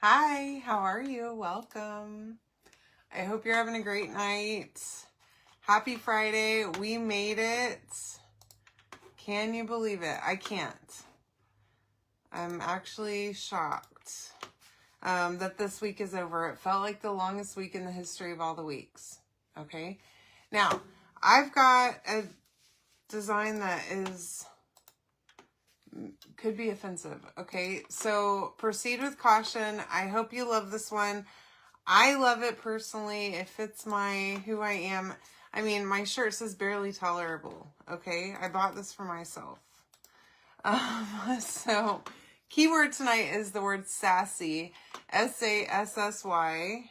Hi, how are you? Welcome. I hope you're having a great night. Happy Friday. We made it. Can you believe it? I can't. I'm actually shocked that this week is over. It felt like the longest week in the history of all the weeks. Okay. Now, I've got a design that could be offensive. Okay. So proceed with caution. I hope you love this one. I love it personally. It fits who I am. I mean, my shirt says barely tolerable. Okay. I bought this for myself. So keyword tonight is the word sassy, SASSY.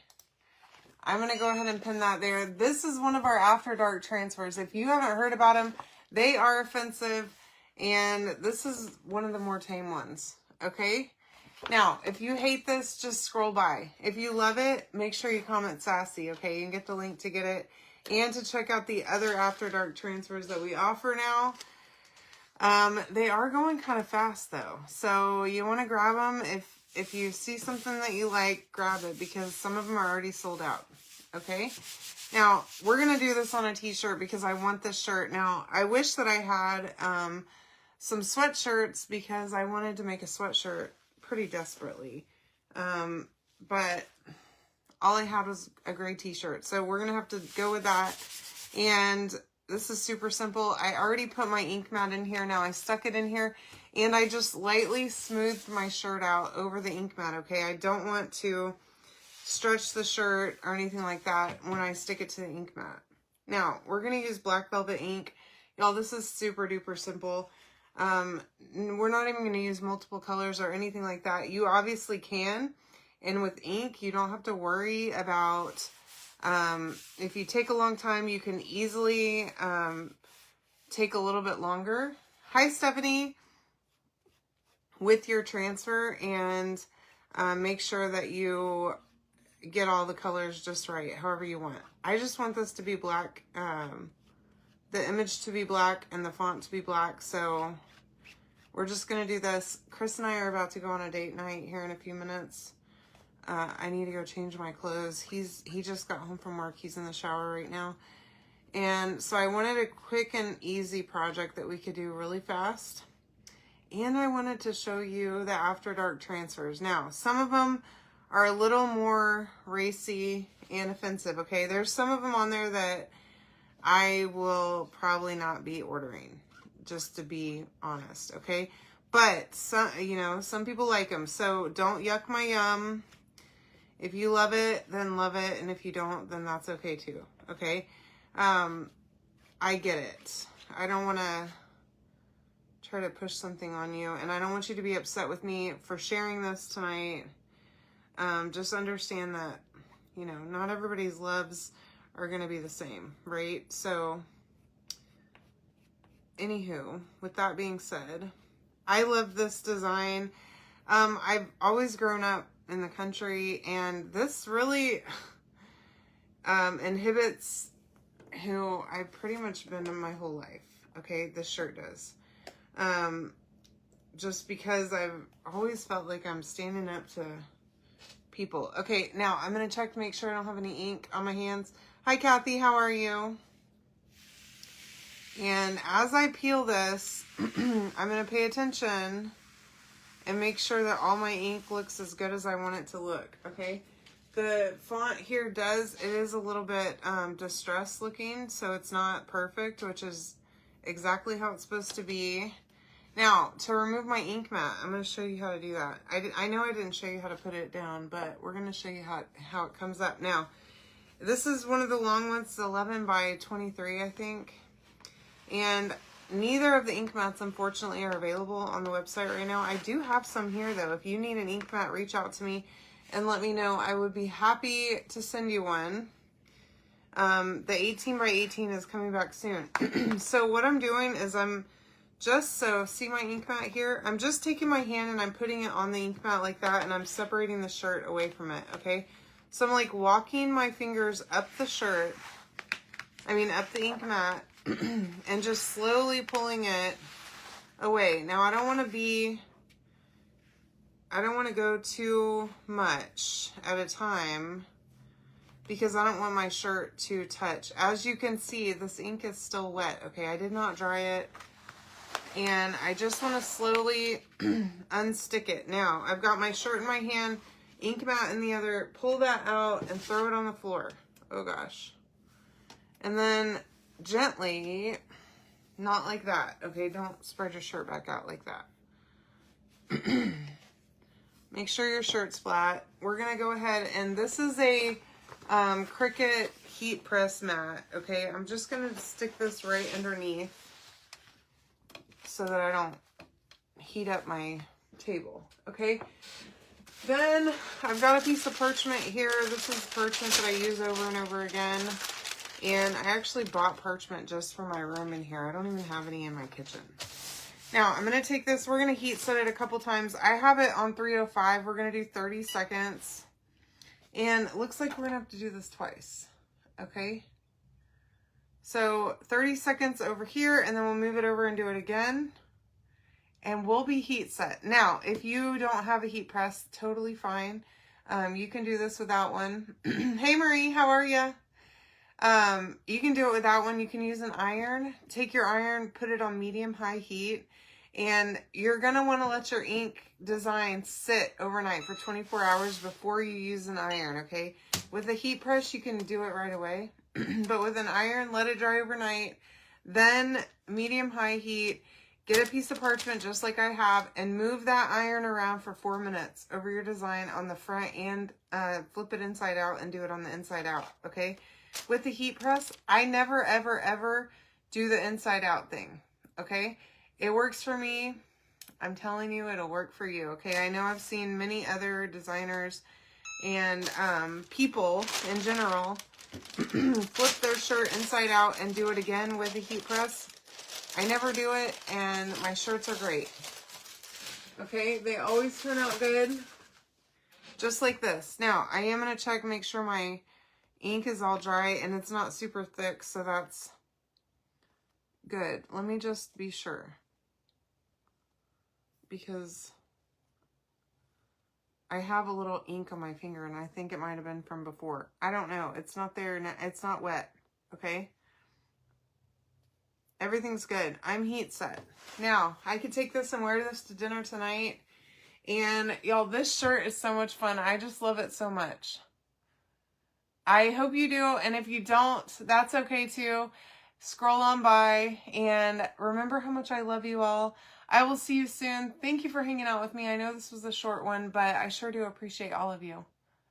I'm going to go ahead and pin that there. This is one of our After Dark transfers. If you haven't heard about them, they are offensive. And this is one of the more tame ones. Okay. Now, if you hate this, just scroll by. If you love it, make sure you comment sassy, okay? You can get the link to get it and to check out the other After Dark transfers that we offer now. They are going kind of fast, though. So you want to grab them. If you see something that you like, grab it because some of them are already sold out, okay? Now, we're going to do this on a t-shirt because I want this shirt. Now, I wish that I had some sweatshirts because I wanted to make a sweatshirt pretty desperately. But all I had was a gray t-shirt. So we're going to have to go with that. And this is super simple. I already put my ink mat in here. Now I stuck it in here and I just lightly smoothed my shirt out over the ink mat. Okay. I don't want to stretch the shirt or anything like that when I stick it to the ink mat. Now we're going to use black velvet ink. Y'all, this is super duper simple. We're not even going to use multiple colors or anything like that. You obviously can. And with ink, you don't have to worry about, if you take a long time, you can easily, take a little bit longer. Hi, Stephanie, with your transfer and, make sure that you get all the colors just right, however you want. I just want this to be black, the image to be black and the font to be black. So we're just going to do this. Chris and I are about to go on a date night here in a few minutes. I need to go change my clothes. He just got home from work. He's in the shower right now. And so I wanted a quick and easy project that we could do really fast. And I wanted to show you the After Dark transfers. Now, some of them are a little more racy and offensive. Okay, there's some of them on there that I will probably not be ordering, just to be honest, okay? But some people like them, so don't yuck my yum. If you love it, then love it, and if you don't, then that's okay too, okay? I get it. I don't want to try to push something on you, and I don't want you to be upset with me for sharing this tonight. Just understand that, not everybody's loves are going to be the same, right? So, anywho, with that being said, I love this design. I've always grown up in the country, and this really inhibits who I've pretty much been in my whole life. Okay, this shirt does. Just because I've always felt like I'm standing up to people. Okay, now I'm going to check to make sure I don't have any ink on my hands. Hi, Kathy. How are you? And as I peel this, I'm going to pay attention and make sure that all my ink looks as good as I want it to look, okay? The font here it is a little bit distressed looking, so it's not perfect, which is exactly how it's supposed to be. Now, to remove my ink mat, I'm going to show you how to do that. I know I didn't show you how to put it down, but we're going to show you how it comes up. Now, this is one of the long ones, 11 by 23, I think. And neither of the ink mats, unfortunately, are available on the website right now. I do have some here, though. If you need an ink mat, reach out to me and let me know. I would be happy to send you one. The 18 by 18 is coming back soon. So what I'm doing is see my ink mat here? I'm just taking my hand and I'm putting it on the ink mat like that, and I'm separating the shirt away from it, okay? So I'm like walking my fingers up the up the ink mat, and just slowly pulling it away. Now, I don't want to be I don't want to go too much at a time because I don't want my shirt to touch. As you can see, this ink is still wet, okay? I did not dry it. And I just want to slowly unstick it. Now, I've got my shirt in my hand, ink mat in the other. Pull that out and throw it on the floor. Oh gosh. And then gently, not like that, okay? Don't spread your shirt back out like that. Make sure your shirt's flat. We're gonna go ahead, and this is a Cricut heat press mat, okay? I'm just gonna stick this right underneath so that I don't heat up my table, okay? Then I've got a piece of parchment here. This is parchment that I use over and over again. And I actually bought parchment just for my room in here. I don't even have any in my kitchen. Now, I'm going to take this. We're going to heat set it a couple times. I have it on 305. We're going to do 30 seconds. And it looks like we're going to have to do this twice. Okay? So 30 seconds over here, and then we'll move it over and do it again. And we'll be heat set. Now, if you don't have a heat press, totally fine. You can do this without one. Hey, Marie, how are you? You can do it without one. You can use an iron. Take your iron, put it on medium-high heat, and you're going to want to let your ink design sit overnight for 24 hours before you use an iron, okay? With a heat press, you can do it right away. But with an iron, let it dry overnight. Then medium-high heat. Get a piece of parchment just like I have and move that iron around for 4 minutes over your design on the front and flip it inside out and do it on the inside out, okay? With the heat press, I never, ever, ever do the inside out thing, okay? It works for me. I'm telling you, it'll work for you, okay? I know I've seen many other designers and people in general flip their shirt inside out and do it again with a heat press. I never do it, and my shirts are great. Okay, they always turn out good, just like this. Now, I am going to check, make sure my ink is all dry, and it's not super thick, so that's good. Let me just be sure, because I have a little ink on my finger, and I think it might have been from before. I don't know. It's not there. It's not wet, okay? Everything's good. I'm heat set. Now, I could take this and wear this to dinner tonight. And y'all, this shirt is so much fun. I just love it so much. I hope you do. And if you don't, that's okay too. Scroll on by and remember how much I love you all. I will see you soon. Thank you for hanging out with me. I know this was a short one, but I sure do appreciate all of you.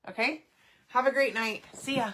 Okay? Have a great night. See ya.